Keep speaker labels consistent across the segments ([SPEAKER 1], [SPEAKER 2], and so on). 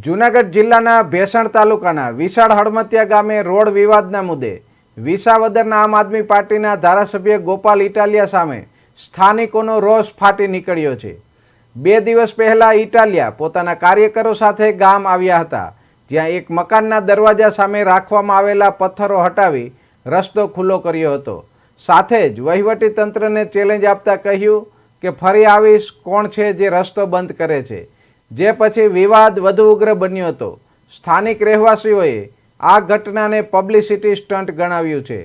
[SPEAKER 1] જૂનાગઢ જિલ્લાના ભેસણ તાલુકાના વિશાળ હળમતિયા ગામે રોડ વિવાદના મુદ્દે વિસાવદરના આમ આદમી પાર્ટીના ધારાસભ્ય ગોપાલ ઇટાલિયા સામે સ્થાનિકોનો રોષ ફાટી નીકળ્યો છે। 2 દિવસ પહેલા ઇટાલિયા પોતાના કાર્યકરો સાથે ગામ આવ્યા હતા, જ્યાં એક મકાનના દરવાજા સામે રાખવામાં આવેલા પથ્થરો હટાવી રસ્તો ખુલ્લો કર્યો હતો। સાથે જ વહીવટી તંત્રને ચેલેન્જ આપતા કહ્યું કે ફરી આવીશ કોણ છે જે રસ્તો બંધ કરે છે, જે પછી વિવાદ વધુ ઉગ્ર બન્યો હતો। સ્થાનિક રહેવાસીઓએ આ ઘટનાને પબ્લિસિટી સ્ટન્ટ ગણાવ્યું છે।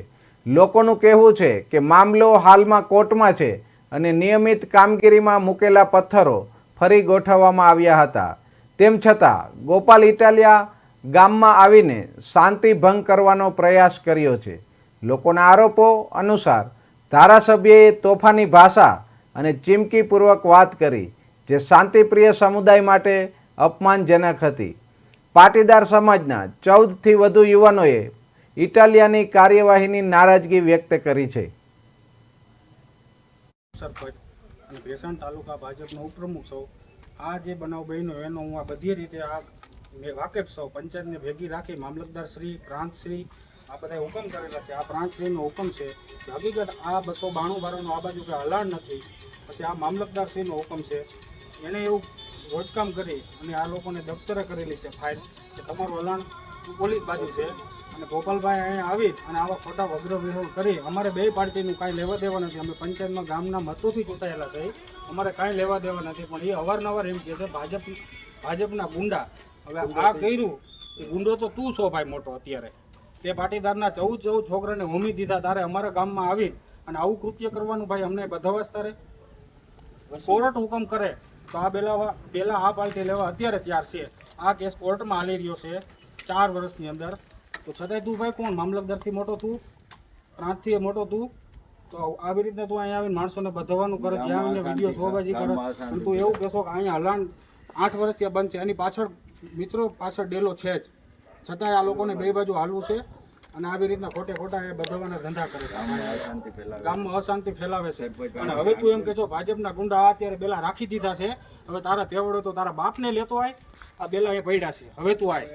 [SPEAKER 1] લોકોનું કહેવું છે કે મામલો હાલમાં કોર્ટમાં છે અને નિયમિત કામગીરીમાં મૂકેલા પથ્થરો ફરી ગોઠવવામાં આવ્યા હતા। તેમ છતાં ગોપાલ ઇટાલિયા ગામમાં આવીને શાંતિ ભંગ કરવાનો પ્રયાસ કર્યો છે। લોકોના આરોપો અનુસાર ધારાસભ્યએ તોફાની ભાષા અને ચીમકીપૂર્વક વાત કરી, જે શાંતિપ્રિય સમુદાય માટે અપમાનજનક હતી। પાટીદાર સમાજના 14થી વધુ યુવાનોએ ઇટાલિયાની કાર્યવાહીની નારાજગી વ્યક્ત કરી છે।
[SPEAKER 2] સરપંચ અને ભેસણ તાલુકા ભાજપનો ઉપપ્રમુખ છું। આ જે બનાવ બન્યો એનો હું આ બધી રીતે વાકેફ છું। પંચાયતને ભેગી રાખી મામલતદાર શ્રી, પ્રાંત શ્રી આ બધા હુકમ કરેલા છે। આ પ્રાંત શ્રીનો હુકમ છે કે હકીકત આ 292 બારનું આ બાજુ કંઈ હલાણ નથી। પછી આ મામલતદાર શ્રીનો હુકમ છે, એણે એવું રોજકામ કરી અને આ લોકોને દફતરે કરેલી છે ફાઇલ કે તમારું હલાણ પોલીસ બાજુ છે, અને ગોપાલભાઈ અહીંયા આવી અને આવા ખોટા વગ્ર વિરોધ કરી અમારે બે પાર્ટીનું કાંઈ લેવા દેવા નથી। અમે પંચાયતમાં ગામના મતોથી ચૂંટાયેલા છે, અમારે કાંઈ લેવા દેવા નથી। પણ એ અવારનવાર એમ કહે છે ભાજપના ગુંડા। હવે આ કર્યું એ ગુંડો તો તું છો ભાઈ મોટો। અત્યારે તે પાટીદારના 14 છોકરાને હોમી દીધા, તારે અમારા ગામમાં આવી અને આવું કૃત્ય કરવાનું ભાઈ અમને બધાવાસ તારે કોર્ટ હુકમ કરે તો આ પહેલાં આ પાર્ટી લેવા અત્યારે તૈયાર છે। આ કેસ કોર્ટમાં હાલી રહ્યો છે 4 વર્ષની અંદર, તો છતાંય તું ભાઈ કોણ? મામલતદારથી મોટો તું, પ્રાંતથી મોટો તું, તો આવી રીતના તું અહીંયા આવીને માણસોને બધવાનું કરે, જ્યાં આવીને વિડીયો શોબાજી કરે। અને તું એવું કહેશો કે અહીંયા હલાણ 8 વર્ષથી બંધ છે, એની પાછળ મિત્રો પાછળ ડેલો છે જ, છતાંય આ લોકોને બે બાજુ હાલવું છે અને આવી રીતના ખોટા એ બધાવાના ધંધા કરે છે, ગામમાં અશાંતિ ફેલાવે છે। અને હવે તું એમ કહેશો ભાજપના ગુંડા અત્યારે બેલા રાખી દીધા છે, હવે તારા તેવડો તો તારા બાપને લેતો આય, આ બેલા એ પડ્યા છે, હવે તું આય।